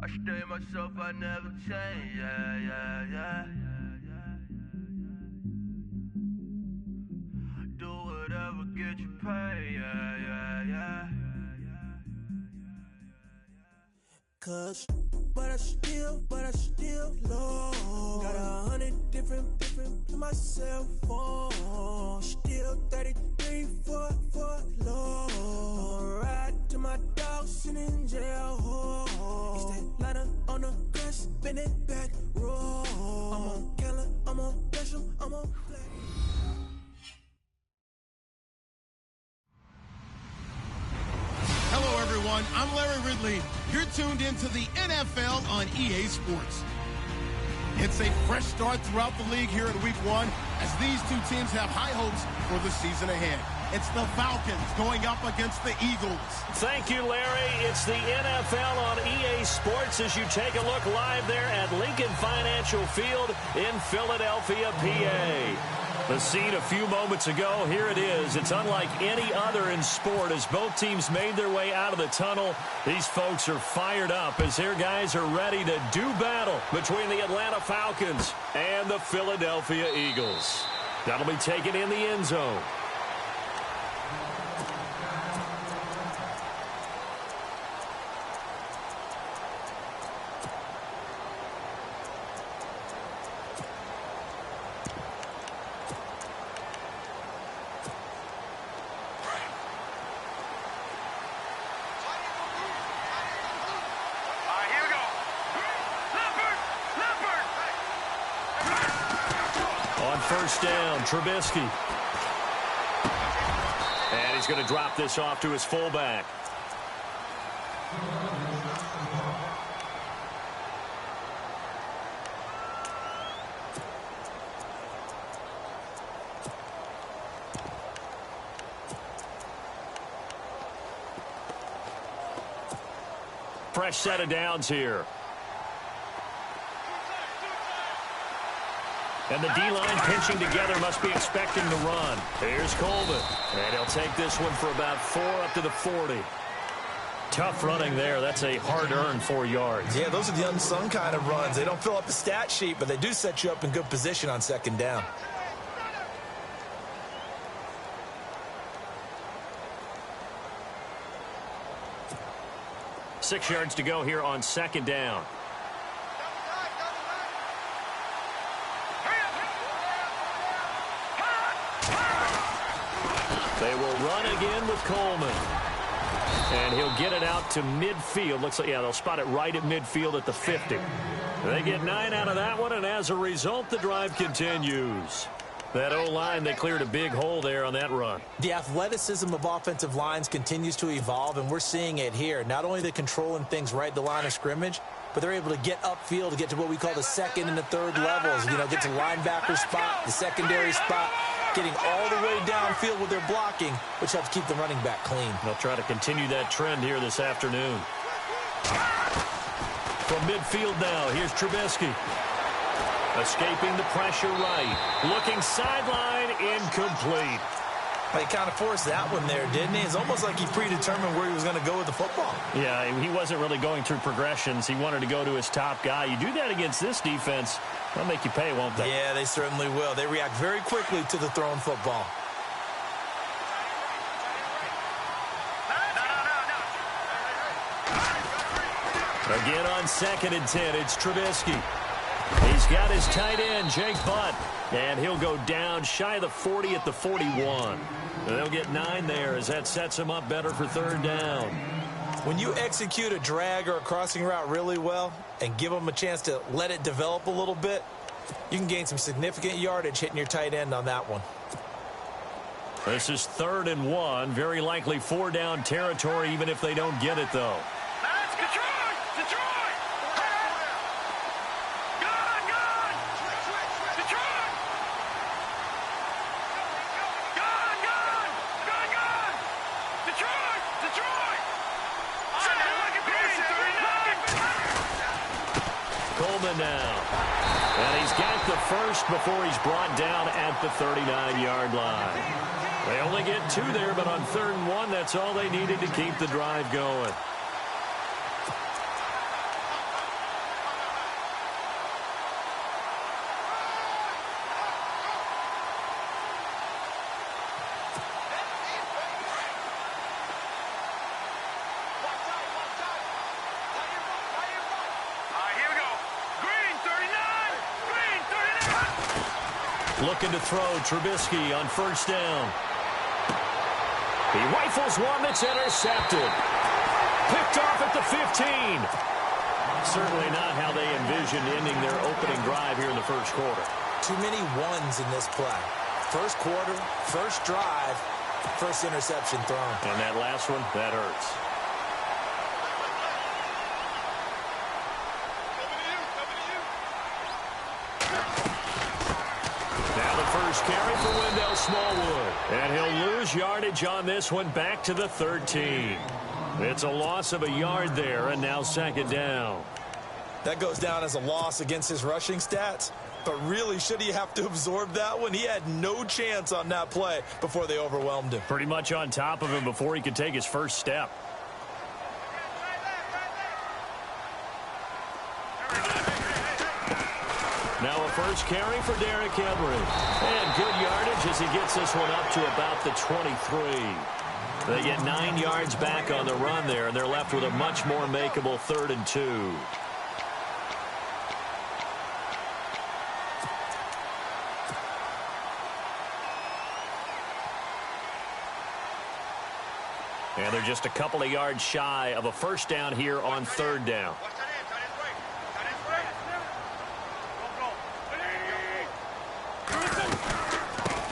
I stay myself, I never change, yeah. Do whatever, get you paid, yeah. Cause, but I still love. Got 100 different in my cell phone. Still 33 for love. I'ma ride to my dog sitting in jail. It's that lighter on the grass, spin it back, roll. I'm on Keller, I'm on Gresham, I'm on Flex. Hello, everyone. I'm Larry Ridley. You're tuned into the NFL on EA Sports. It's a fresh start throughout the league here in Week 1 as these two teams have high hopes for the season ahead. It's the Falcons going up against the Eagles. Thank you, Larry. It's the NFL on EA Sports as you take a look live there at Lincoln Financial Field in Philadelphia, PA. The scene a few moments ago, here it is. It's unlike any other in sport as both teams made their way out of the tunnel. These folks are fired up as their guys are ready to do battle between the Atlanta Falcons and the Philadelphia Eagles. That'll be taken in the end zone. First down, Trubisky. And he's going to drop this off to his fullback. Fresh set of downs here. And the D-line pinching together must be expecting the run. Here's Coleman. And he'll take this one for about 4 up to the 40. Tough running there. That's a hard-earned 4 yards. Yeah, those are the unsung kind of runs. They don't fill up the stat sheet, but they do set you up in good position on second down. Six yards to go here on second down. They will run again with Coleman. And he'll get it out to midfield. Looks like, yeah, they'll spot it right at midfield at the 50. They get 9 out of that one, and as a result, the drive continues. That O-line, they cleared a big hole there on that run. The athleticism of offensive lines continues to evolve, and we're seeing it here. Not only are they controlling things right at the line of scrimmage, but they're able to get upfield to get to what we call the second and the third levels. You know, get to linebacker spot, the secondary spot, getting all the way downfield with their blocking, which helps keep the running back clean. They'll try to continue that trend here this afternoon. From midfield now, here's Trubisky. Escaping the pressure right. Looking sideline, incomplete. He kind of forced that one there, didn't he? It's almost like he predetermined where he was going to go with the football. Yeah, he wasn't really going through progressions. He wanted to go to his top guy. You do that against this defense, they'll make you pay, won't they? Yeah, they certainly will. They react very quickly to the thrown football. Again on 2nd and 10, it's Trubisky. He's got his tight end, Jake Butt, and he'll go down shy of the 40 at the 41. They'll get 9 there as that sets him up better for third down. When you execute a drag or a crossing route really well and give them a chance to let it develop a little bit, you can gain some significant yardage hitting your tight end on that one. This is 3rd and 1, very likely 4-down territory even if they don't get it, though. Now. And he's got the first before he's brought down at the 39-yard line. They only get 2 there, but on 3rd and 1, that's all they needed to keep the drive going. Looking to throw. Trubisky on first down. He rifles one that's intercepted. Picked off at the 15. Certainly not how they envisioned ending their opening drive here in the first quarter. Too many ones in this play. First quarter, first drive, first interception thrown. And that last one, that hurts. Now the first carry for Wendell Smallwood. And he'll lose yardage on this one, back to the 13. It's a loss of a yard there, and now second down. That goes down as a loss against his rushing stats. But really, should he have to absorb that one? He had no chance on that play before they overwhelmed him. Pretty much on top of him before he could take his first step. Now a first carry for Derrick Henry. And good yardage as he gets this one up to about the 23. They get 9 yards back on the run there, and they're left with a much more makeable 3rd and 2. And they're just a couple of yards shy of a first down here on 3rd down.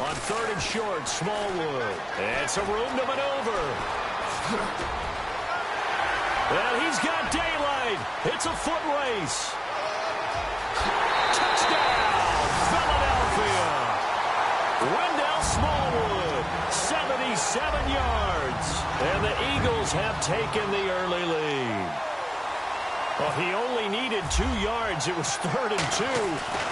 On 3rd and short, Smallwood. And some room to maneuver. Well, he's got daylight. It's a foot race. Touchdown, Philadelphia. Wendell Smallwood, 77 yards. And the Eagles have taken the early lead. Well, he only needed 2 yards. It was 3rd and 2,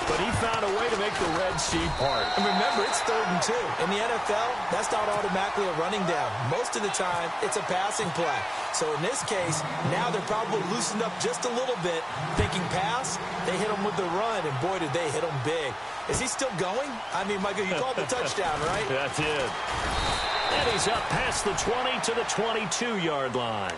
but he found a way to make the Red Sea part. And remember, it's 3rd and 2. In the NFL, that's not automatically a running down. Most of the time, it's a passing play. So in this case, now they're probably loosened up just a little bit, thinking pass. They hit him with the run, and boy, did they hit him big. Is he still going? I mean, Michael, you called the touchdown, right? That's it. And he's up past the 20 to the 22-yard line.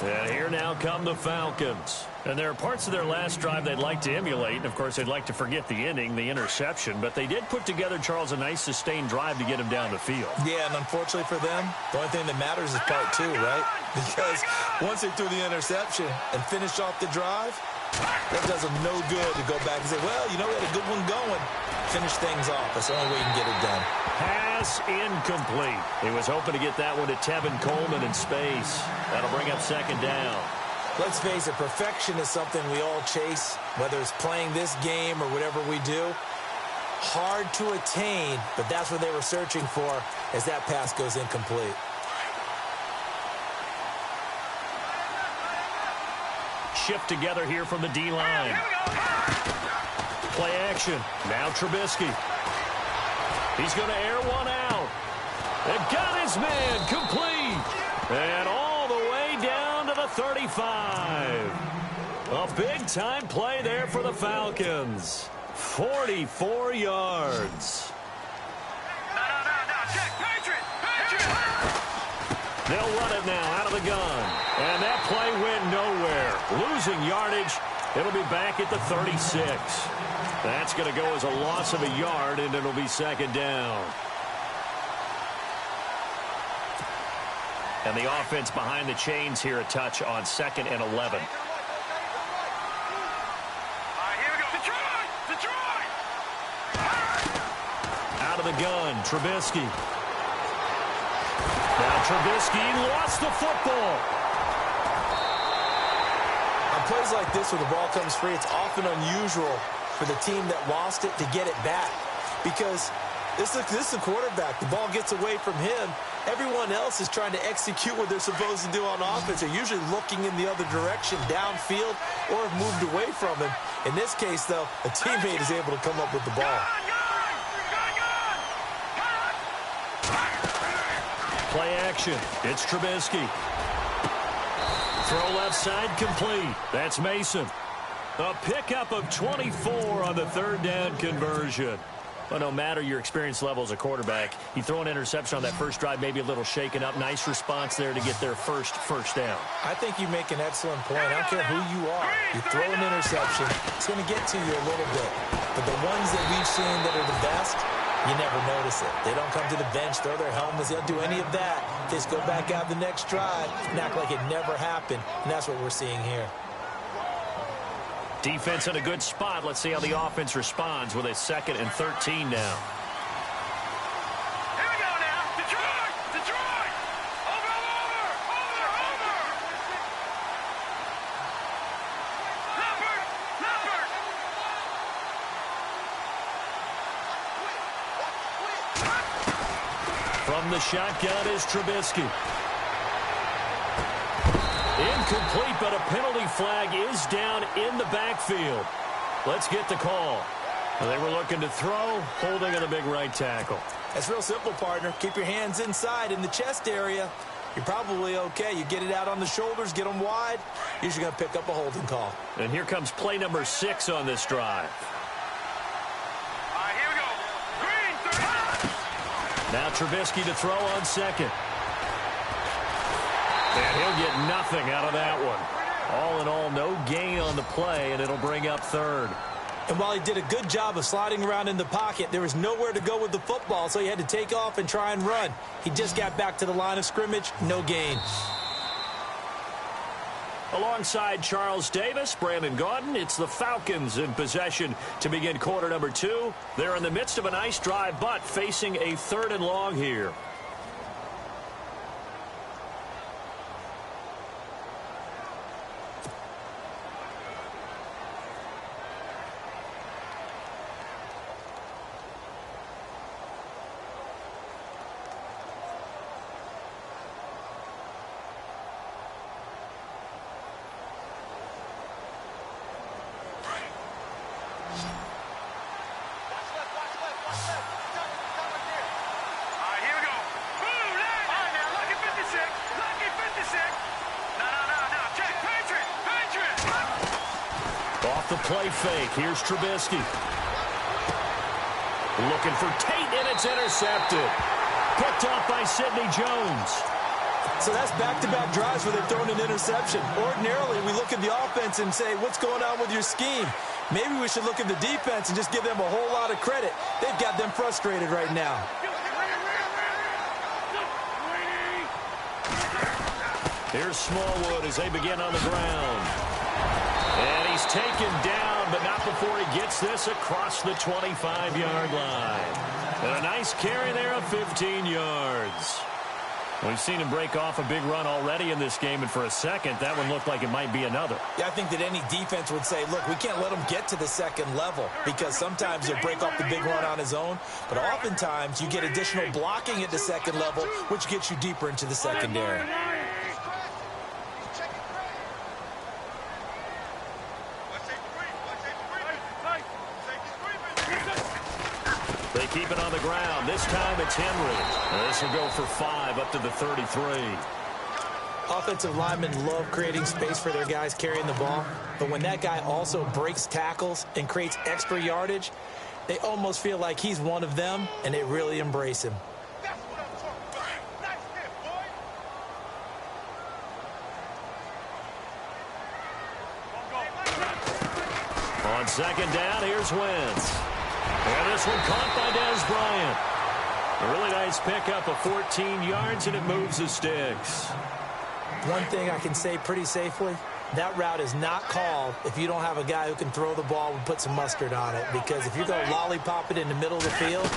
And here now come the Falcons. And there are parts of their last drive they'd like to emulate. And, of course, they'd like to forget the ending, the interception. But they did put together, Charles, a nice sustained drive to get him down the field. Yeah, and unfortunately for them, the only thing that matters is part 2, right? Because once they threw the interception and finished off the drive, that does them no good to go back and say, well, you know, we had a good one going. Finish things off. That's the only way you can get it done. Pass incomplete. He was hoping to get that one to Tevin Coleman in space. That'll bring up second down. Let's face it, perfection is something we all chase, whether it's playing this game or whatever we do. Hard to attain, but that's what they were searching for as that pass goes incomplete. Shift together here from the D-line. Play action. Now Trubisky. He's going to air one out. And got his man complete. And all the way down to the 35. A big-time play there for the Falcons. 44 yards. They'll run it now out of the gun. And that play went nowhere. Losing yardage. It'll be back at the 36. That's going to go as a loss of a yard, and it'll be second down. And the offense behind the chains here a touch on 2nd and 11. Out of the gun, Trubisky. Now Trubisky lost the football. On plays like this where the ball comes free, it's often unusual for the team that lost it to get it back. Because this is a quarterback. The ball gets away from him. Everyone else is trying to execute what they're supposed to do on offense. They're usually looking in the other direction, downfield, or have moved away from him. In this case, though, a teammate is able to come up with the ball. Play action. It's Trubisky. Throw left side complete. That's Mason. A pickup of 24 on the 3rd down conversion. But no matter your experience level as a quarterback, you throw an interception on that first drive, maybe a little shaken up. Nice response there to get their first down. I think you make an excellent point. I don't care who you are. You throw an interception, it's going to get to you a little bit. But the ones that we've seen that are the best, You never notice it. They don't come to the bench, throw their helmets. They don't do any of that. They just go back out the next drive and act like it never happened. And that's what we're seeing here. Defense in a good spot. Let's see how the offense responds with a 2nd and 13 now. Here we go now. Detroit! Detroit! Over! Leopard! From the shotgun is Trubisky. Incomplete, but a penalty flag is down in the backfield. Let's get the call. They were looking to throw, holding on the big right tackle. That's real simple, partner. Keep your hands inside in the chest area. You're probably okay. You get it out on the shoulders, get them wide. Usually going to pick up a holding call. And here comes play number 6 on this drive. All right, here we go. Green, 30. Now Trubisky to throw on 2nd. And he'll get nothing out of that one. All in all, no gain on the play, and it'll bring up 3rd. And while he did a good job of sliding around in the pocket, there was nowhere to go with the football, so he had to take off and try and run. He just got back to the line of scrimmage, no gain. Alongside Charles Davis, Brandon Gaudin, it's the Falcons in possession to begin quarter number 2. They're in the midst of a nice drive, but facing a 3rd and long here. The play fake. Here's Trubisky. Looking for Tate, and it's intercepted. Picked off by Sidney Jones. So that's back-to-back drives where they've thrown an interception. Ordinarily, we look at the offense and say, what's going on with your scheme? Maybe we should look at the defense and just give them a whole lot of credit. They've got them frustrated right now. Here's Smallwood as they begin on the ground. And he's taken down, but not before he gets this across the 25-yard line. And a nice carry there of 15 yards. We've seen him break off a big run already in this game, and for a second, that one looked like it might be another. Yeah, I think that any defense would say, look, we can't let him get to the 2nd level, because sometimes he'll break off the big run on his own, but oftentimes you get additional blocking at the 2nd level, which gets you deeper into the secondary. They keep it on the ground. This time it's Henry. This will go for 5 up to the 33. Offensive linemen love creating space for their guys carrying the ball, but when that guy also breaks tackles and creates extra yardage, they almost feel like he's one of them, and they really embrace him. On 2nd down, here's Wentz. And this one caught by Dez Bryant. A really nice pickup of 14 yards, and it moves the sticks. One thing I can say pretty safely, that route is not called if you don't have a guy who can throw the ball and put some mustard on it. Because if you're going to lollipop it in the middle of the field,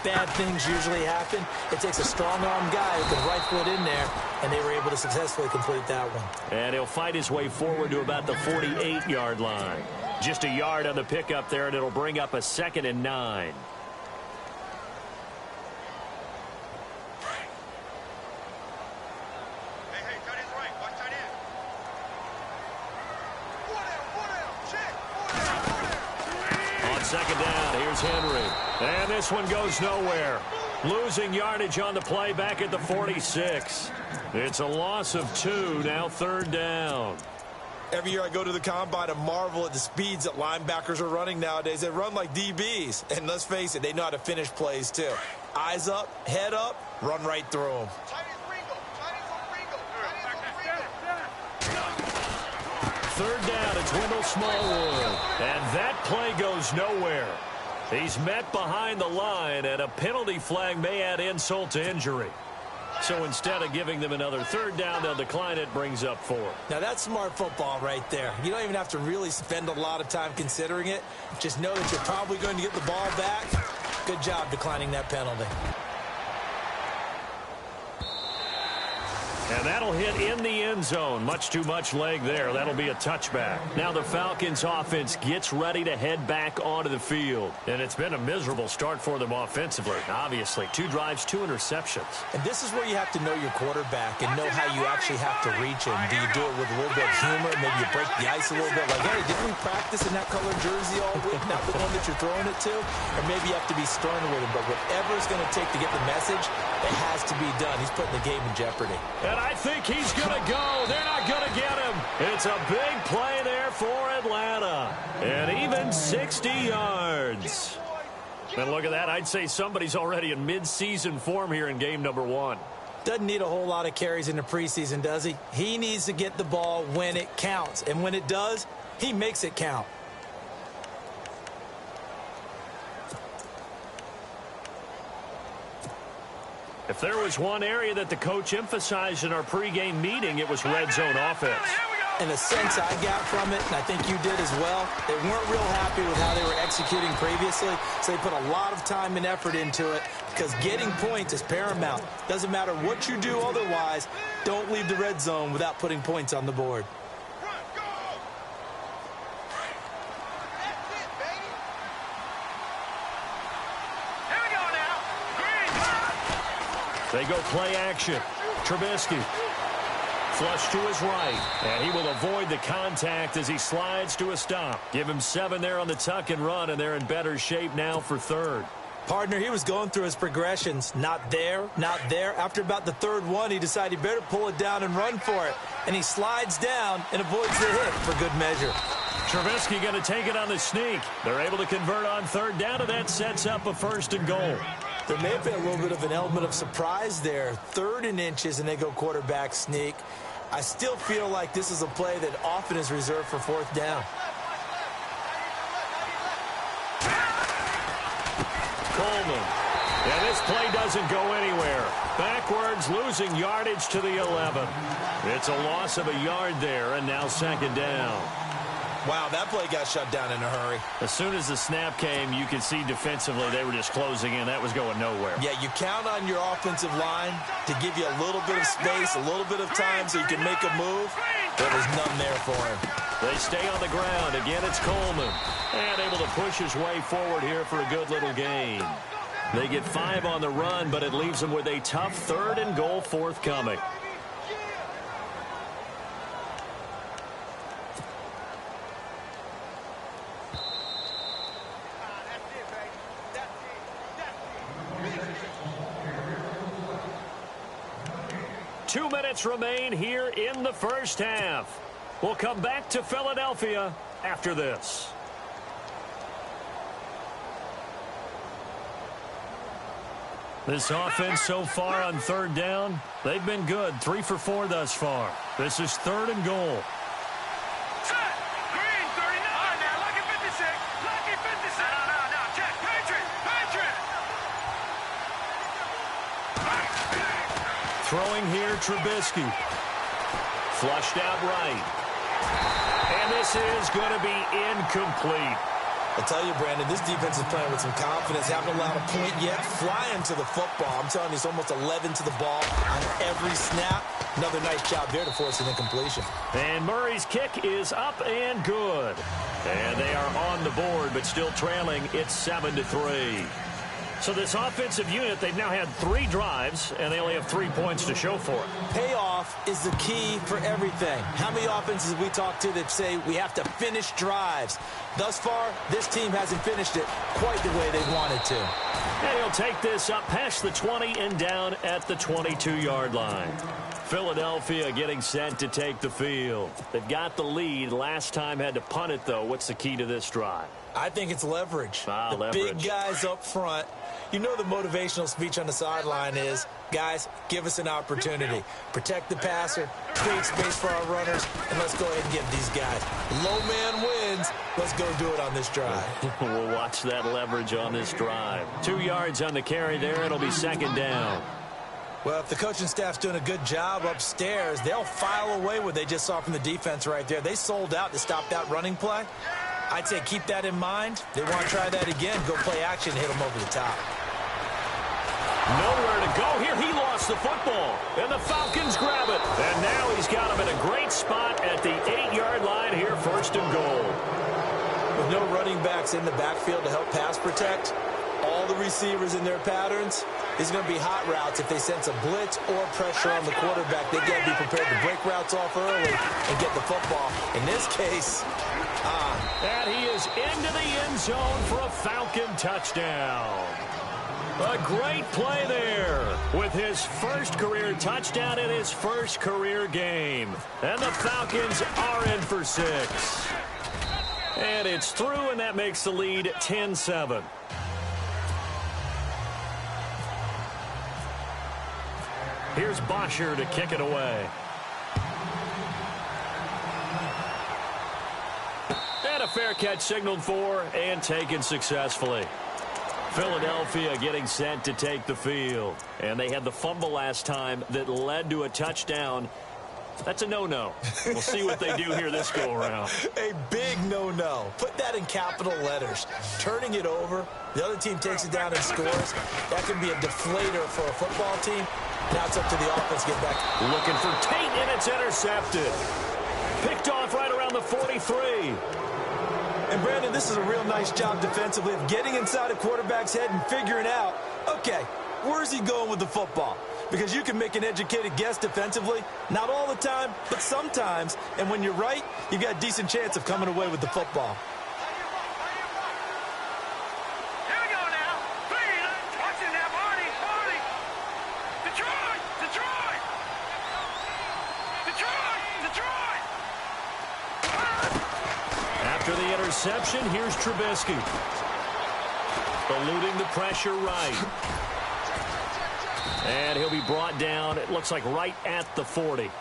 bad things usually happen. It takes a strong-arm guy who can rifle it in there, and they were able to successfully complete that one. And he'll fight his way forward to about the 48-yard line. Just a yard on the pickup there, and it'll bring up a 2nd and 9. On 2nd down, here's Henry. And this one goes nowhere. Losing yardage on the play back at the 46. It's a loss of 2, now 3rd down. Every year I go to the combine and marvel at the speeds that linebackers are running nowadays. They run like DBs. And let's face it, they know how to finish plays too. Eyes up, head up, run right through them. 3rd down, it's Wendell Smallwood. And that play goes nowhere. He's met behind the line, and a penalty flag may add insult to injury. So instead of giving them another third down, they'll decline it, brings up 4. Now, that's smart football right there. You don't even have to really spend a lot of time considering it. Just know that you're probably going to get the ball back. Good job declining that penalty. And that'll hit in the end zone. Much too much leg there. That'll be a touchback. Now the Falcons offense gets ready to head back onto the field. And it's been a miserable start for them offensively. Obviously, 2 drives, 2 interceptions. And this is where you have to know your quarterback and know how you actually have to reach him. Do you do it with a little bit of humor? Maybe you break the ice a little bit. Like, hey, didn't we practice in that colored jersey all week? Not the one that you're throwing it to? Or maybe you have to be stern with him. But whatever it's going to take to get the message, it has to be done. He's putting the game in jeopardy. And I think he's going to go. They're not going to get him. It's a big play there for Atlanta. And even 60 yards. And look at that. I'd say somebody's already in mid-season form here in game number 1. Doesn't need a whole lot of carries in the preseason, does he? He needs to get the ball when it counts. And when it does, he makes it count. If there was one area that the coach emphasized in our pregame meeting, it was red zone offense. And the sense I got from it, and I think you did as well, they weren't real happy with how they were executing previously, so they put a lot of time and effort into it because getting points is paramount. Doesn't matter what you do otherwise, don't leave the red zone without putting points on the board. They go play action. Trubisky. Flush to his right. And he will avoid the contact as he slides to a stop. Give him 7 there on the tuck and run, and they're in better shape now for 3rd. Partner, he was going through his progressions. Not there, not there. After about the 3rd one, he decided he better pull it down and run for it. And he slides down and avoids the hit for good measure. Trubisky going to take it on the sneak. They're able to convert on 3rd down, and that sets up a 1st and goal. There may have been a little bit of an element of surprise there. 3rd and inches, and they go quarterback sneak. I still feel like this is a play that often is reserved for 4th down. Coleman. And this play doesn't go anywhere. Backwards, losing yardage to the 11. It's a loss of a yard there, and now 2nd down. Wow, that play got shut down in a hurry. As soon as the snap came, you could see defensively they were just closing in. That was going nowhere. Yeah, you count on your offensive line to give you a little bit of space, a little bit of time so you can make a move. There was none there for him. They stay on the ground. Again, it's Coleman. And able to push his way forward here for a good little gain. They get 5 on the run, but it leaves them with a tough 3rd and goal forthcoming. Two minutes remain here in the first half. We'll come back to Philadelphia after this. This offense so far on 3rd down, they've been good. 3 for 4 thus far. This is 3rd and goal. Throwing here, Trubisky. Flushed out right. And this is going to be incomplete. I tell you, Brandon, this defense is playing with some confidence. Haven't allowed a point yet. Flying to the football. I'm telling you, it's almost 11 to the ball on every snap. Another nice job there to force an incompletion. And Murray's kick is up and good. And they are on the board, but still trailing. It's 7-3. So this offensive unit, they've now had 3 drives, and they only have 3 points to show for it. Payoff is the key for everything. How many offenses have we talked to that say we have to finish drives? Thus far, this team hasn't finished it quite the way they wanted to. And he'll take this up past the 20 and down at the 22-yard line. Philadelphia getting set to take the field. They've got the lead. Last time had to punt it, though. What's the key to this drive? I think it's leverage. Leverage. Big guys up front. You know the motivational speech on the sideline is, guys, give us an opportunity. Protect the passer, create space for our runners, and let's go ahead and get these guys. Low man wins. Let's go do it on this drive. We'll watch that leverage on this drive. 2 yards on the carry there. It'll be second down. Well, if the coaching staff's doing a good job upstairs, they'll file away what they just saw from the defense right there. They sold out to stop that running play. I'd say keep that in mind. They want to try that again. Go play action and hit them over the top. Nowhere to go here. He lost the football, and the Falcons grab it. And now he's got him in a great spot at the 8-yard line here, first and goal. With no running backs in the backfield to help pass protect, all the receivers in their patterns, these are going to be hot routes. If they sense a blitz or pressure on the quarterback, they got to be prepared to break routes off early and get the football. In this case, and he is into the end zone for a Falcon touchdown. A great play there with his first career touchdown in his first career game. And the Falcons are in for 6. And it's through, and that makes the lead 10-7. Here's Bosher to kick it away. And a fair catch signaled for and taken successfully. Philadelphia getting set to take the field. And they had the fumble last time that led to a touchdown. That's a no-no. We'll see what they do here this go-around. A big no-no. Put that in capital letters. Turning it over, the other team takes it down and scores. That can be a deflator for a football team. Now it's up to the offense to get back. Looking for Tate, and it's intercepted. Picked off right around the 43. And, Brandon, this is a real nice job defensively of getting inside a quarterback's head and figuring out, okay, where's he going with the football? Because you can make an educated guess defensively. Not all the time, but sometimes. And when you're right, you've got a decent chance of coming away with the football. Here we go now. Watching that, Marty. Detroit. After the interception, here's Trubisky. Eluding the pressure right. And he'll be brought down, it looks like right at the 40.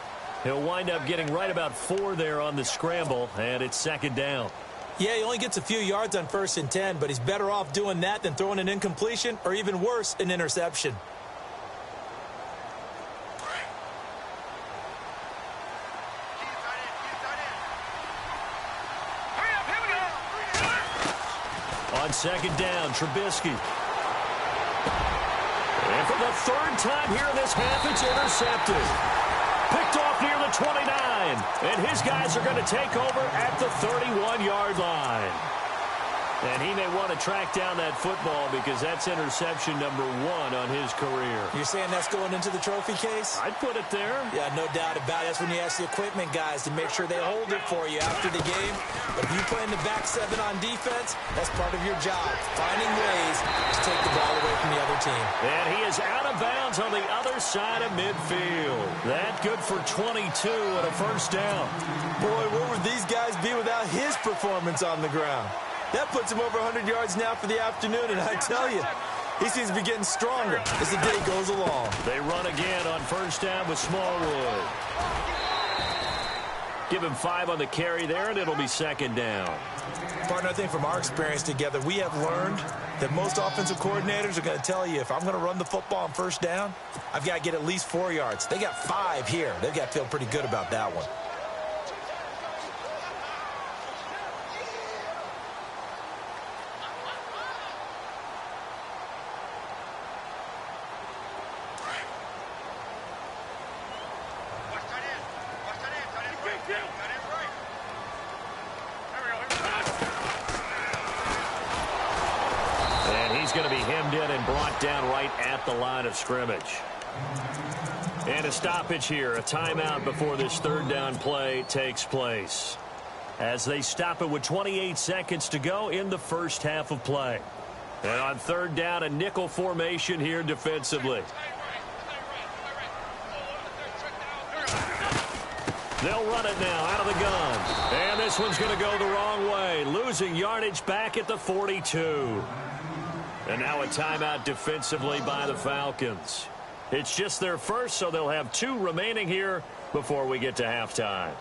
He'll wind up getting right about 4 there on the scramble, and it's second down. Yeah, he only gets a few yards on 1st and 10, but he's better off doing that than throwing an incompletion or even worse, an interception. On second down, Trubisky. And for the 3rd time here in this half, it's intercepted. Picked off near the 29. And his guys are going to take over at the 31-yard line. And he may want to track down that football because that's interception number 1 on his career. You're saying that's going into the trophy case? I'd put it there. Yeah, no doubt about it. That's when you ask the equipment guys to make sure they hold it for you after the game. But if you play in the back 7 on defense, that's part of your job. Finding ways to take the ball away from the other team. And he is out of bounds on the other side of midfield. That good for 22 and a first down. Boy, where would these guys be without his performance on the ground? That puts him over 100 yards now for the afternoon, and I tell you, he seems to be getting stronger as the day goes along. They run again on first down with Smallwood. Give him 5 on the carry there, and it'll be second down. Partner, I think from our experience together, we have learned that most offensive coordinators are going to tell you, if I'm going to run the football on first down, I've got to get at least 4 yards. They got 5 here. They've got to feel pretty good about that one. Down right at the line of scrimmage. And a stoppage here, a timeout before this 3rd down play takes place. As they stop it with 28 seconds to go in the first half of play. And on 3rd down, a nickel formation here defensively. They'll run it now out of the gun. And this one's going to go the wrong way, losing yardage back at the 42. And now a timeout defensively by the Falcons. It's just their first, so they'll have 2 remaining here before we get to halftime.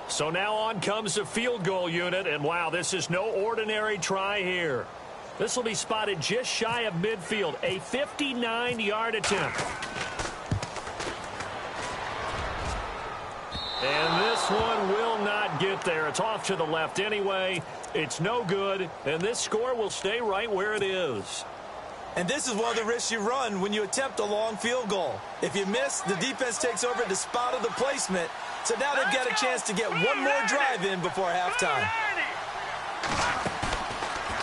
So now on comes the field goal unit, and wow, this is no ordinary try here. This will be spotted just shy of midfield, a 59-yard attempt. And this one will not get there. It's off to the left anyway. It's no good, and this score will stay right where it is. And this is one of the risks you run when you attempt a long field goal. If you miss, the defense takes over at the spot of the placement. So now they've got a chance to get one more drive in before halftime.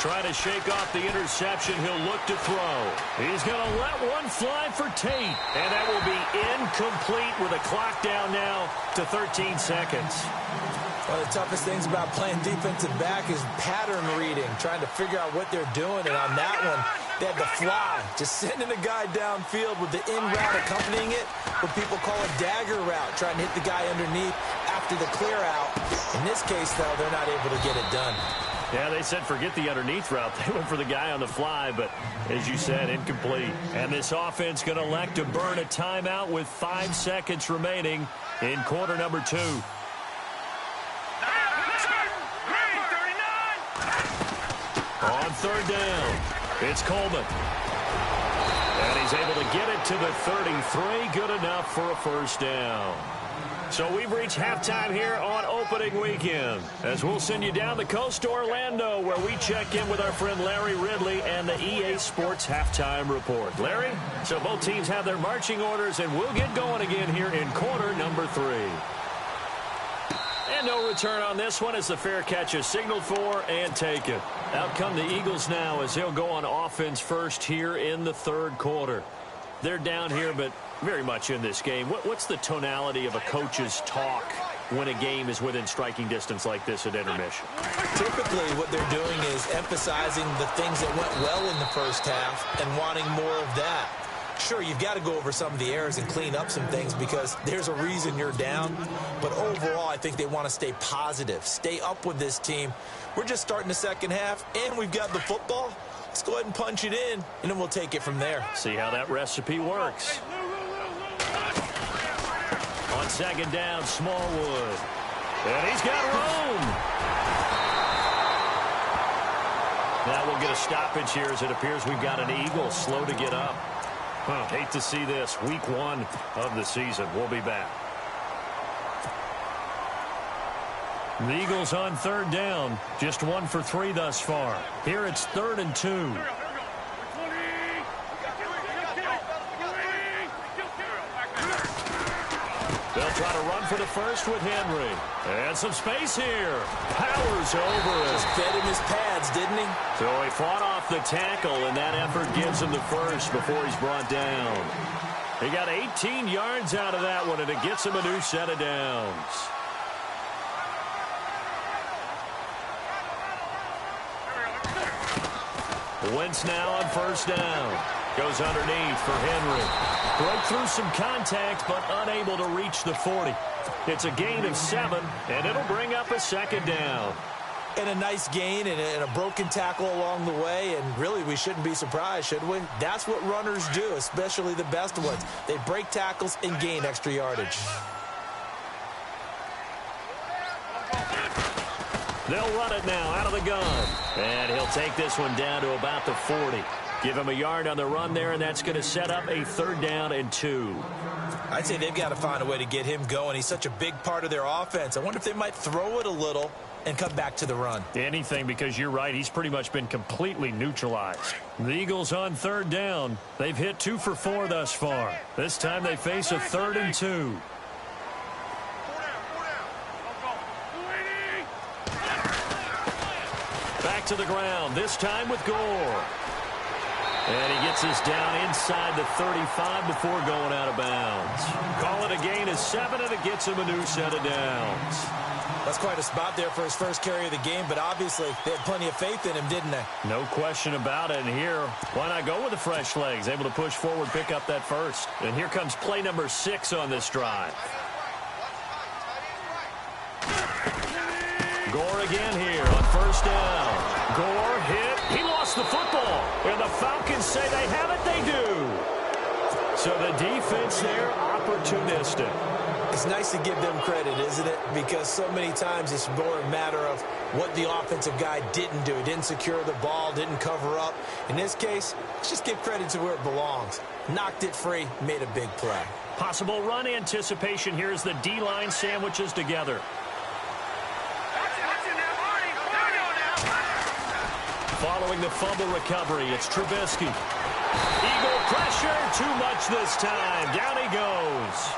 Trying to shake off the interception, he'll look to throw. He's going to let one fly for Tate. And that will be incomplete with a clock down now to 13 seconds. One of the toughest things about playing defensive back is pattern reading, trying to figure out what they're doing. And on that one, they had the fly, just sending a guy downfield with the in route accompanying it, what people call a dagger route, trying to hit the guy underneath after the clear out. In this case, though, they're not able to get it done. Yeah, they said forget the underneath route. They went for the guy on the fly, but as you said, incomplete. And this offense going to elect to burn a timeout with 5 seconds remaining in quarter number 2. On third down, it's Coleman. And he's able to get it to the 33. Good enough for a first down. So we've reached halftime here on opening weekend, as we'll send you down the coast to Orlando, where we check in with our friend Larry Ridley and the EA Sports Halftime Report. Larry, so both teams have their marching orders, and we'll get going again here in quarter number 3. And no return on this one as the fair catch is signaled for and taken. Out come the Eagles now as they'll go on offense first here in the third quarter. They're down here, but very much in this game. What's the tonality of a coach's talk when a game is within striking distance like this at intermission? Typically, what they're doing is emphasizing the things that went well in the first half and wanting more of that. Sure, you've got to go over some of the errors and clean up some things because there's a reason you're down. But overall, I think they want to stay positive, stay up with this team. We're just starting the second half, and we've got the football. Let's go ahead and punch it in, and then we'll take it from there. See how that recipe works. On second down, Smallwood. And he's got room. Now we'll get a stoppage here as it appears we've got an Eagle slow to get up. Hate to see this. Week 1 of the season. We'll be back. The Eagles on third down. Just 1 for 3 thus far. Here it's 3rd and 2. They'll try to run for the first with Henry. And some space here. Powers over it. Just fed him his pads, didn't he? So he fought off the tackle, and that effort gives him the first before he's brought down. He got 18 yards out of that one, and it gets him a new set of downs. Wentz now on first down. Goes underneath for Henry. Broke through some contact, but unable to reach the 40. It's a gain of 7, and it'll bring up a second down. And a nice gain and a broken tackle along the way, and really we shouldn't be surprised, should we? That's what runners do, especially the best ones. They break tackles and gain extra yardage. They'll run it now out of the gun. And he'll take this one down to about the 40. Give him a yard on the run there, and that's going to set up a 3rd down and 2. I'd say they've got to find a way to get him going. He's such a big part of their offense. I wonder if they might throw it a little and come back to the run. Anything, because you're right, he's pretty much been completely neutralized. The Eagles on 3rd down. They've hit 2 for 4 thus far. This time they face a 3rd and 2. Back to the ground, this time with Gore. And he gets us down inside the 35 before going out of bounds. Call it a gain of 7, and it gets him a new set of downs. That's quite a spot there for his first carry of the game, but obviously they had plenty of faith in him, didn't they? No question about it. And here, why not go with the fresh legs? Able to push forward, pick up that first. And here comes play number 6 on this drive. Gore again here on 1st down. Gore hit. He lost the football. And the Falcons say they have it. They do. So the defense there, opportunistic. It's nice to give them credit, isn't it? Because so many times it's more a matter of what the offensive guy didn't do. He didn't secure the ball, didn't cover up. In this case, let's just give credit to where it belongs. Knocked it free, made a big play. Possible run anticipation here as the D-line sandwiches together. Following the fumble recovery, it's Trubisky. Eagle pressure, too much this time. Down he goes.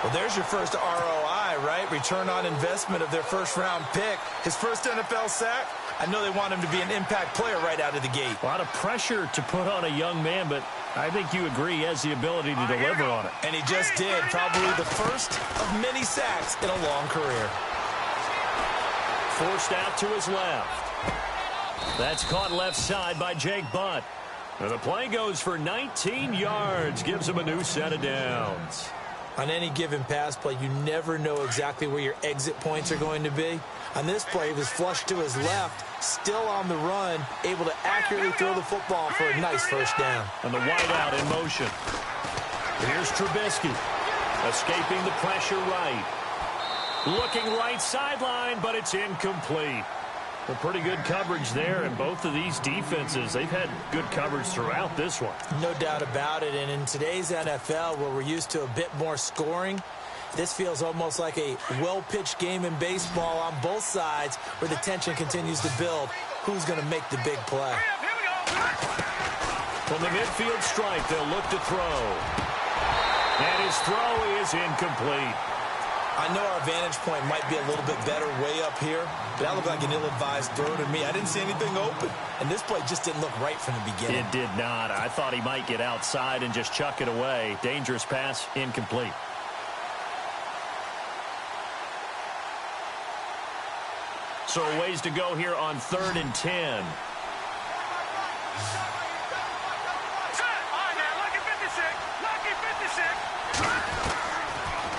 Well, there's your first ROI, right? Return on investment of their first-round pick. His first NFL sack. I know they want him to be an impact player right out of the gate. A lot of pressure to put on a young man, but I think you agree he has the ability to deliver on it. And he just did. Probably the first of many sacks in a long career. Forced out to his left. That's caught left side by Jake Butt. And the play goes for 19 yards. Gives him a new set of downs. On any given pass play, you never know exactly where your exit points are going to be. On this play, he was flushed to his left, still on the run, able to accurately throw the football for a nice first down. And the wideout in motion. Here's Trubisky, escaping the pressure right. Looking right sideline, but it's incomplete. Well, pretty good coverage there, and both of these defenses, they've had good coverage throughout this one. No doubt about it, and in today's NFL, where we're used to a bit more scoring, this feels almost like a well-pitched game in baseball on both sides where the tension continues to build. Who's going to make the big play? From the midfield stripe, they'll look to throw. And his throw is incomplete. I know our vantage point might be a little bit better way up here, but that looked like an ill-advised throw to me. I didn't see anything open, and this play just didn't look right from the beginning. It did not. I thought he might get outside and just chuck it away. Dangerous pass, incomplete. So a ways to go here on 3rd and 10.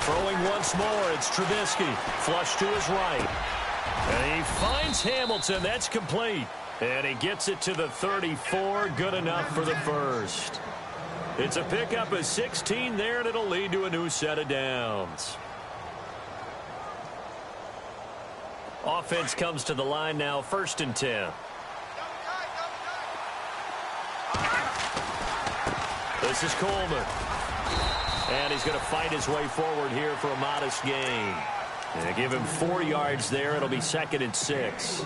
Throwing once more, it's Trubisky. Flush to his right. And he finds Hamilton. That's complete. And he gets it to the 34. Good enough for the first. It's a pickup of 16 there, and it'll lead to a new set of downs. Offense comes to the line now, 1st and 10. This is Coleman. And he's going to fight his way forward here for a modest gain. And give him 4 yards there. It'll be 2nd and 6.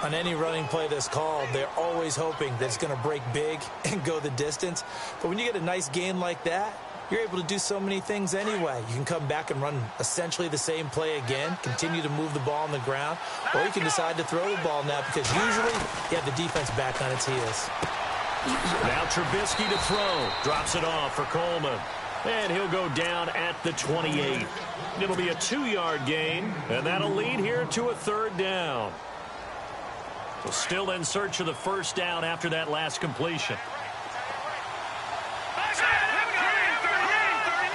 On any running play that's called, they're always hoping that it's going to break big and go the distance. But when you get a nice gain like that, you're able to do so many things anyway. You can come back and run essentially the same play again, continue to move the ball on the ground, or you can decide to throw the ball now because usually you have the defense back on its heels. Now Trubisky to throw. Drops it off for Coleman. And he'll go down at the 28. It'll be a 2-yard gain, and that'll lead here to a 3rd down. So still in search of the first down after that last completion.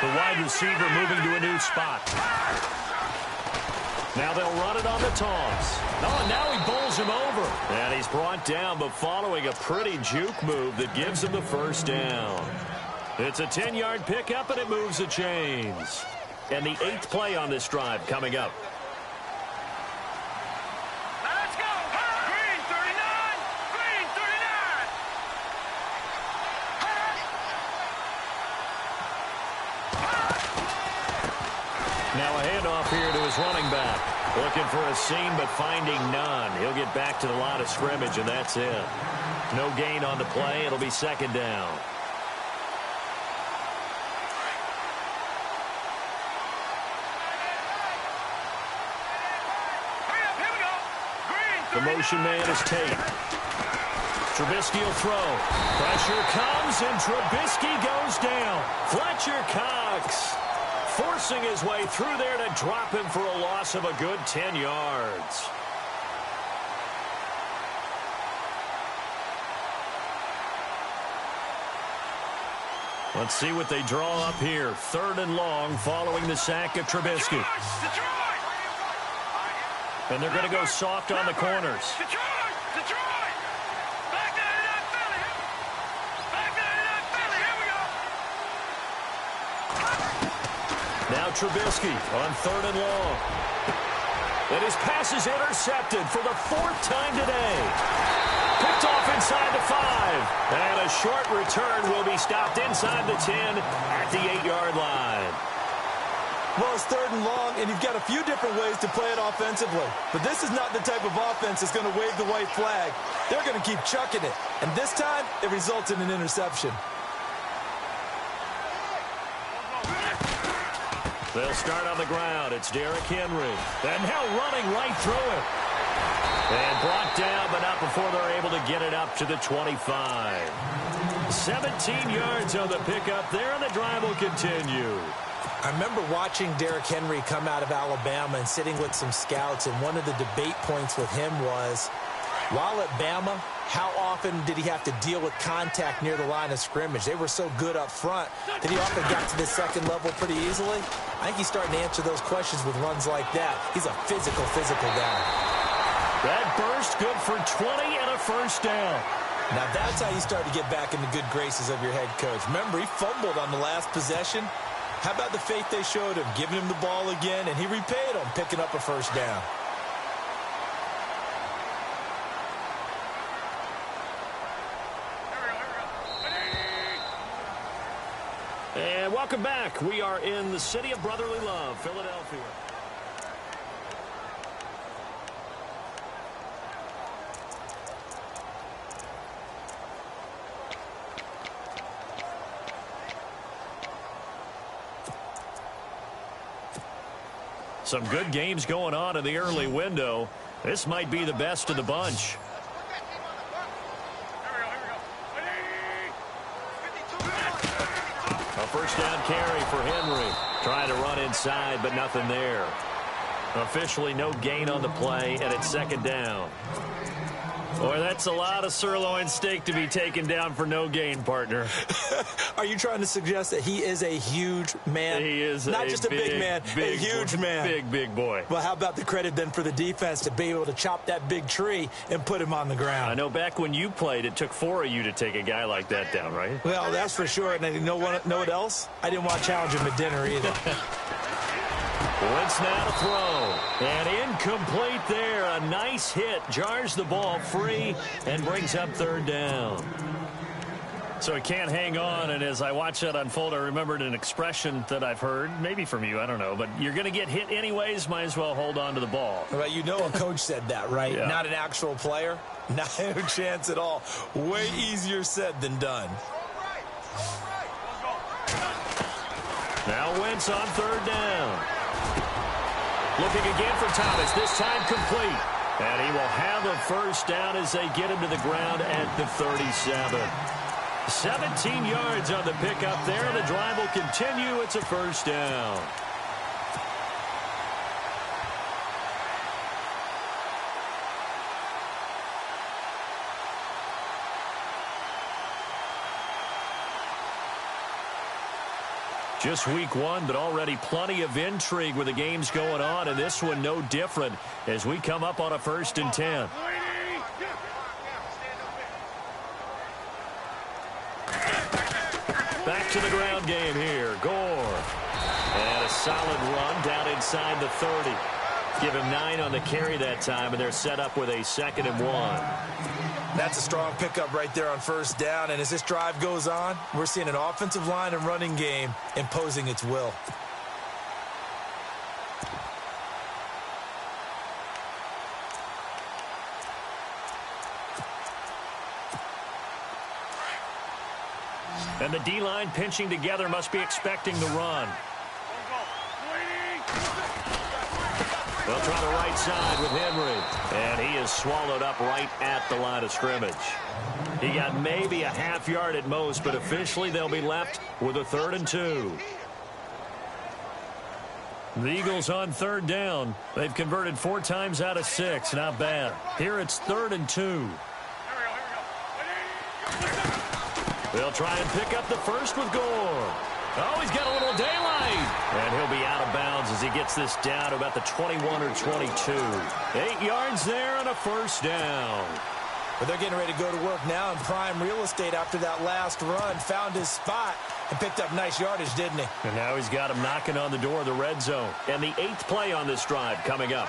The wide receiver moving to a new spot. Now they'll run it on the toss. Oh, and now he bowls him over. And he's brought down, but following a pretty juke move that gives him the first down. It's a 10-yard pickup, and it moves the chains. And the 8th play on this drive coming up. Let's go! Green 39! Green 39! Now a handoff here to his running back. Looking for a seam, but finding none. He'll get back to the line of scrimmage, and that's it. No gain on the play. It'll be second down. The motion man is Tate. Trubisky will throw. Pressure comes, and Trubisky goes down. Fletcher Cox forcing his way through there to drop him for a loss of a good 10 yards. Let's see what they draw up here. 3rd and long following the sack of Trubisky. And they're going to go soft on the corners. Detroit! Back to Philly! Back to Philly! Here we go! Now Trubisky on 3rd and long. And his pass is intercepted for the 4th time today. Picked off inside the 5. And a short return will be stopped inside the 10 at the 8-yard line. Well, it's 3rd and long, and you've got a few different ways to play it offensively. But this is not the type of offense that's going to wave the white flag. They're going to keep chucking it. And this time, it results in an interception. They'll start on the ground. It's Derrick Henry. And now running right through it. And brought down, but not before they're able to get it up to the 25. 17 yards on the pickup there, and the drive will continue. I remember watching Derrick Henry come out of Alabama and sitting with some scouts, and one of the debate points with him was, while at Bama, how often did he have to deal with contact near the line of scrimmage? They were so good up front that he often got to the second level pretty easily. I think he's starting to answer those questions with runs like that. He's a physical guy. That burst good for 20 and a first down. Now that's how you start to get back in the good graces of your head coach. Remember, he fumbled on the last possession. How about the faith they showed him, giving him the ball again, and he repaid them, picking up a first down. And welcome back. We are in the city of brotherly love, Philadelphia. Some good games going on in the early window. This might be the best of the bunch. A first down carry for Henry. Trying to run inside, but nothing there. Officially no gain on the play, and it's second down. Boy, that's a lot of sirloin steak to be taken down for no gain, partner. Are you trying to suggest that he is a huge man? He is not just a big man, a huge man. Big boy. Well, how about the credit then for the defense to be able to chop that big tree and put him on the ground? I know back when you played, it took 4 of you to take a guy like that down, right? Well, that's for sure. And you know what else? I didn't want to challenge him at dinner either. Wentz now to throw. And incomplete there. A nice hit. Jars the ball free and brings up third down. So he can't hang on. And as I watch that unfold, I remembered an expression that I've heard, maybe from you, I don't know. But you're going to get hit anyways, might as well hold on to the ball. Well, you know a coach said that, right? Yeah. Not an actual player. Not a chance at all. Way easier said than done. Now Wentz on third down. Looking again for Thomas, this time complete. And he will have a first down as they get him to the ground at the 37. 17 yards on the pickup there. The drive will continue. It's a first down. Just week one, but already plenty of intrigue with the games going on, and this one no different as we come up on a 1st and 10. Back to the ground game here. Gore. And a solid run down inside the 30. Give him 9 on the carry that time, and they're set up with a 2nd and 1. That's a strong pickup right there on 1st down, and as this drive goes on, we're seeing an offensive line and running game imposing its will. And the D-line pinching together must be expecting the run. They'll try the right side with Henry. And he is swallowed up right at the line of scrimmage. He got maybe a half yard at most, but officially they'll be left with a 3rd and 2. The Eagles on 3rd down. They've converted 4 times out of 6. Not bad. Here it's 3rd and 2. They'll try and pick up the first with Gore. Oh, he's got a little daylight. And he'll be out of bounds as he gets this down to about the 21 or 22. 8 yards there and a 1st down. But they're getting ready to go to work now in prime real estate after that last run. Found his spot and picked up nice yardage, didn't he? And now he's got him knocking on the door of the red zone. And the 8th play on this drive coming up.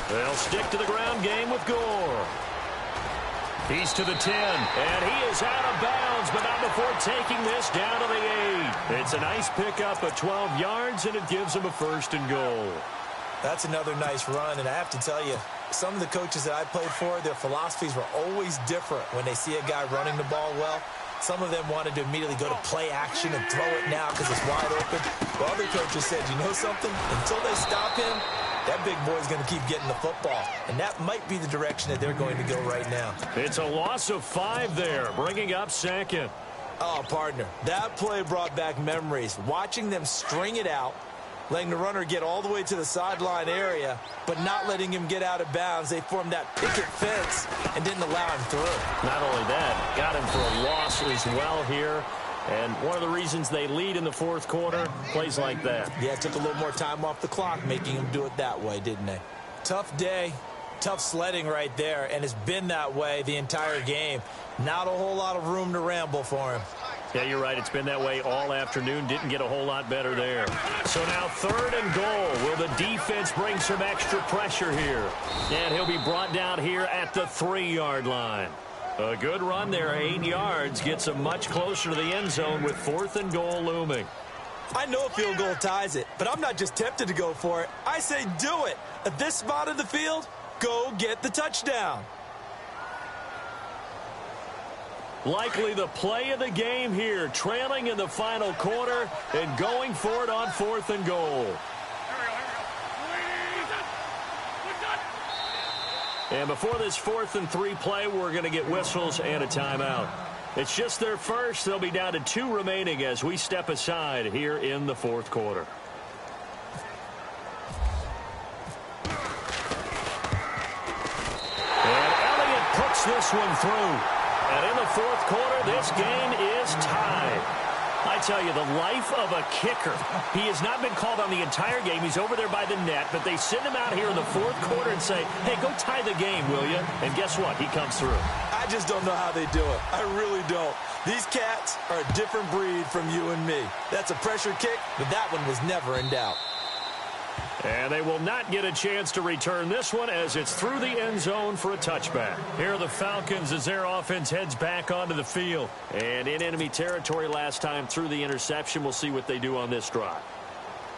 They'll stick to the ground game with Gore. He's to the 10, and he is out of bounds, but not before taking this down to the 8. It's a nice pickup of 12 yards, and it gives him a 1st and goal. That's another nice run, and I have to tell you, some of the coaches that I played for, their philosophies were always different when they see a guy running the ball well. Some of them wanted to immediately go to play action and throw it now because it's wide open. While other coaches said, you know something? Until they stop him, that big boy's going to keep getting the football. And that might be the direction that they're going to go right now. It's a loss of 5 there, bringing up 2nd. Oh, partner, that play brought back memories. Watching them string it out, letting the runner get all the way to the sideline area, but not letting him get out of bounds. They formed that picket fence and didn't allow him through. Not only that, got him for a loss as well here. And one of the reasons they lead in the 4th quarter, plays like that. Yeah, it took a little more time off the clock, making him do it that way, didn't they? Tough day, tough sledding right there, and it's been that way the entire game. Not a whole lot of room to ramble for him. Yeah, you're right. It's been that way all afternoon. Didn't get a whole lot better there. So now 3rd and goal. Will the defense bring some extra pressure here? And he'll be brought down here at the 3-yard line. A good run there, 8 yards, gets him much closer to the end zone with 4th and goal looming. I know a field goal ties it, but I'm not just tempted to go for it. I say do it. At this spot of the field, go get the touchdown. Likely the play of the game here, trailing in the final quarter and going for it on 4th and goal. And before this 4th and 3 play, we're going to get whistles and a timeout. It's just their first. They'll be down to 2 remaining as we step aside here in the 4th quarter. And Elliott puts this one through. And in the 4th quarter, this game is tied. I tell you, the life of a kicker. He has not been called on the entire game. He's over there by the net, but they send him out here in the 4th quarter and say, hey, go tie the game, will you? And guess what? He comes through. I just don't know how they do it. I really don't. These cats are a different breed from you and me. That's a pressure kick, but that one was never in doubt. And they will not get a chance to return this one as it's through the end zone for a touchback. Here are the Falcons as their offense heads back onto the field. And in enemy territory last time through the interception. We'll see what they do on this drive.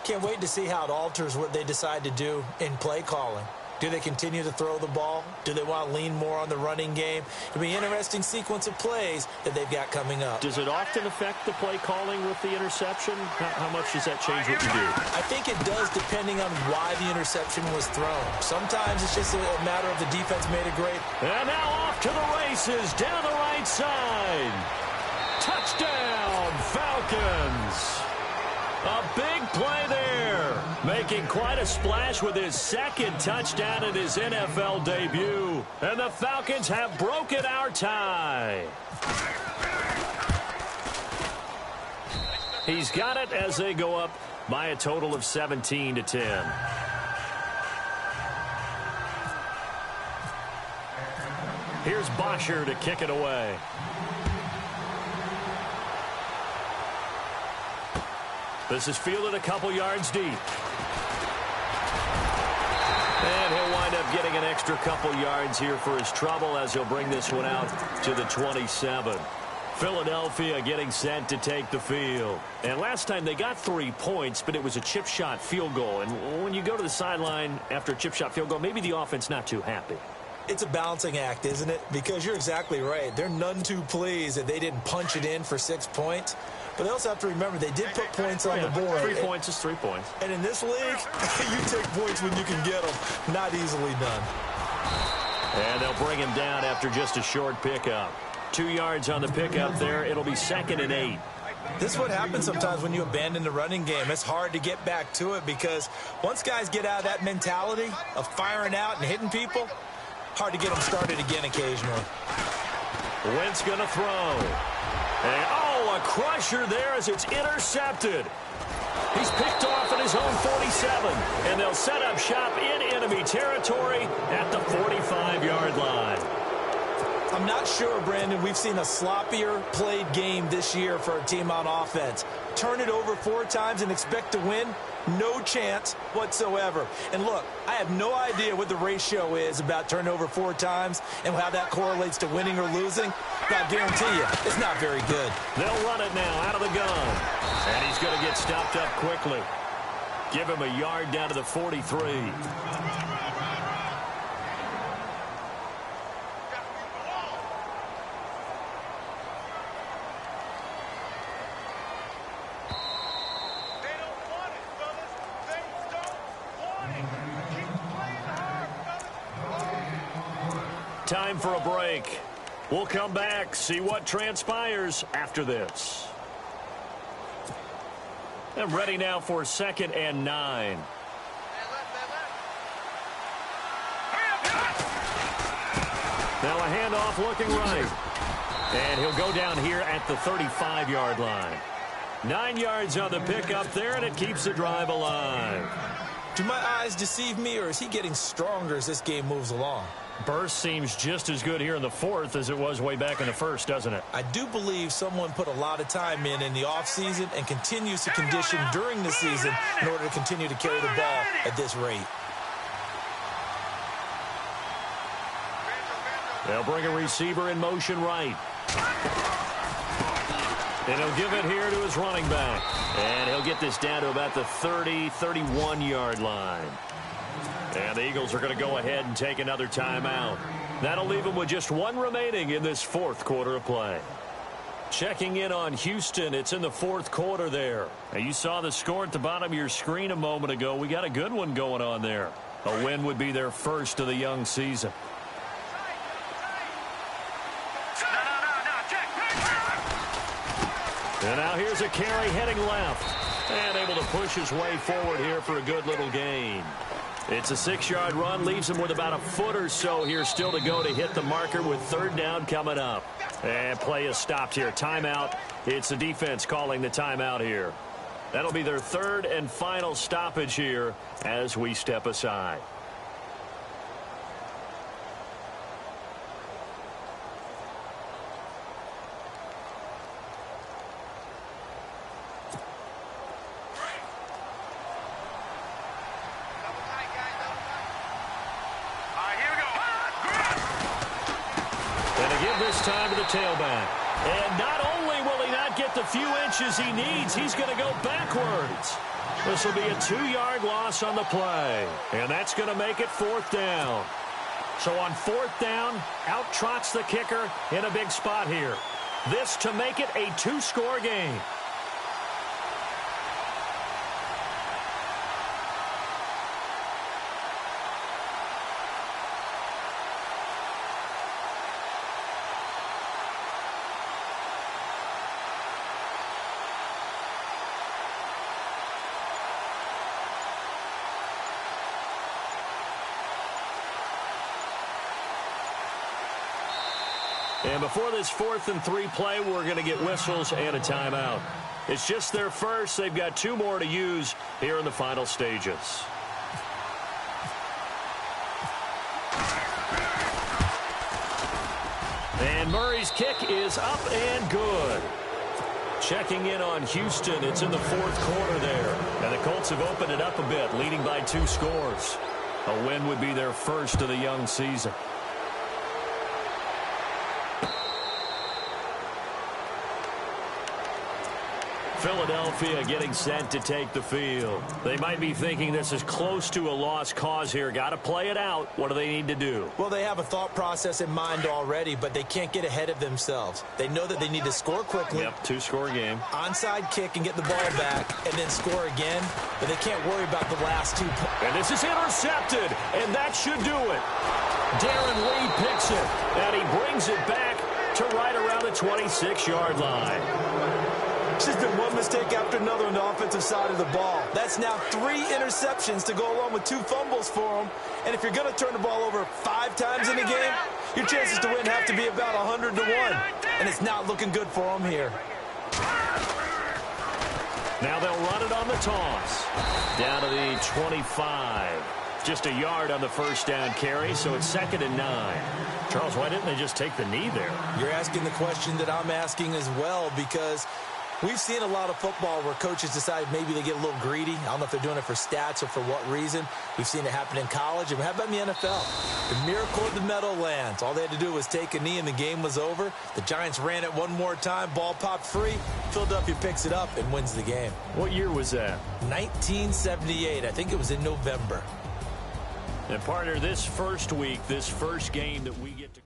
Can't wait to see how it alters what they decide to do in play calling. Do they continue to throw the ball? Do they want to lean more on the running game? It'll be an interesting sequence of plays that they've got coming up. Does it often affect the play calling with the interception? How much does that change what you do? I think it does depending on why the interception was thrown. Sometimes it's just a matter of the defense made a great. And now off to the races down the right side. Touchdown, Falcons. A big play there, making quite a splash with his second touchdown in his NFL debut. And the Falcons have broken our tie. He's got it as they go up by a total of 17-10. Here's Bosher to kick it away. This is fielded a couple yards deep. And he'll wind up getting an extra couple yards here for his trouble as he'll bring this one out to the 27. Philadelphia getting set to take the field. And last time they got 3 points, but it was a chip shot field goal. And when you go to the sideline after a chip shot field goal, maybe the offense not too happy. It's a balancing act, isn't it? Because you're exactly right. They're none too pleased that they didn't punch it in for 6 points. But they also have to remember they did put points on the board. 3 points is 3 points. And in this league, you take points when you can get them. Not easily done. And they'll bring him down after just a short pickup. 2 yards on the pickup there. It'll be 2nd and 8. This is what happens sometimes when you abandon the running game. It's hard to get back to it because once guys get out of that mentality of firing out and hitting people, hard to get them started again occasionally. Wentz going to throw. And, a crusher there as it's intercepted. He's picked off at his own 47, and they'll set up shop in enemy territory at the 45-yard line. I'm not sure, Brandon, we've seen a sloppier played game this year for a team on offense. Turn it over 4 times and expect to win? No chance whatsoever. And look, I have no idea what the ratio is about turnover 4 times and how that correlates to winning or losing. But I guarantee you, it's not very good. They'll run it now out of the gun. And he's going to get stopped up quickly. Give him a yard down to the 43. Time for a break. We'll come back, see what transpires after this. And ready now for 2nd and 9. Now a handoff looking right. And he'll go down here at the 35-yard line. 9 yards on the pickup there, and it keeps the drive alive. Do my eyes deceive me, or is he getting stronger as this game moves along? Burst seems just as good here in the 4th as it was way back in the 1st, doesn't it? I do believe someone put a lot of time in the offseason and continues to condition during the season in order to continue to carry the ball at this rate. They'll bring a receiver in motion right. And he'll give it here to his running back. And he'll get this down to about the 30, 31-yard line. And the Eagles are going to go ahead and take another timeout. That'll leave them with just 1 remaining in this 4th quarter of play. Checking in on Houston. It's in the 4th quarter there. Now, you saw the score at the bottom of your screen a moment ago. We got a good one going on there. A win would be their first of the young season. And now here's a carry heading left. And able to push his way forward here for a good little gain. It's a 6-yard run, leaves him with about a foot or so here still to go to hit the marker with 3rd down coming up. And play is stopped here. Timeout. It's the defense calling the timeout here. That'll be their 3rd and final stoppage here as we step aside. Time to the tailback. And not only will he not get the few inches he needs, he's going to go backwards. This will be a 2-yard loss on the play. And that's going to make it 4th down. So on 4th down, out trots the kicker in a big spot here. This to make it a 2-score game. And before this 4th and 3 play, we're going to get whistles and a timeout. It's just their first. They've got 2 more to use here in the final stages. And Murray's kick is up and good. Checking in on Houston. It's in the 4th quarter there. And the Colts have opened it up a bit, leading by 2 scores. A win would be their first of the young season. Philadelphia getting set to take the field. They might be thinking this is close to a lost cause here. Got to play it out. What do they need to do? Well, they have a thought process in mind already, but they can't get ahead of themselves. They know that they need to score quickly. Yep, 2-score game. Onside kick and get the ball back and then score again, but they can't worry about the last 2 points. And this is intercepted, and that should do it. Darren Lee picks it, and he brings it back to right around the 26-yard line. It's just been one mistake after another on the offensive side of the ball. That's now 3 interceptions to go along with 2 fumbles for him. And if you're going to turn the ball over 5 times in a game, your chances to win have to be about 100 to 1. And it's not looking good for him here. Now they'll run it on the toss. Down to the 25. Just a yard on the first down carry, so it's 2nd and 9. Charles, why didn't they just take the knee there? You're asking the question that I'm asking as well, because we've seen a lot of football where coaches decide maybe they get a little greedy. I don't know if they're doing it for stats or for what reason. We've seen it happen in college. And how about in the NFL? The miracle of the Meadowlands. All they had to do was take a knee and the game was over. The Giants ran it one more time. Ball popped free. Philadelphia picks it up and wins the game. What year was that? 1978. I think it was in November. And partner, this first week, this first game that we get to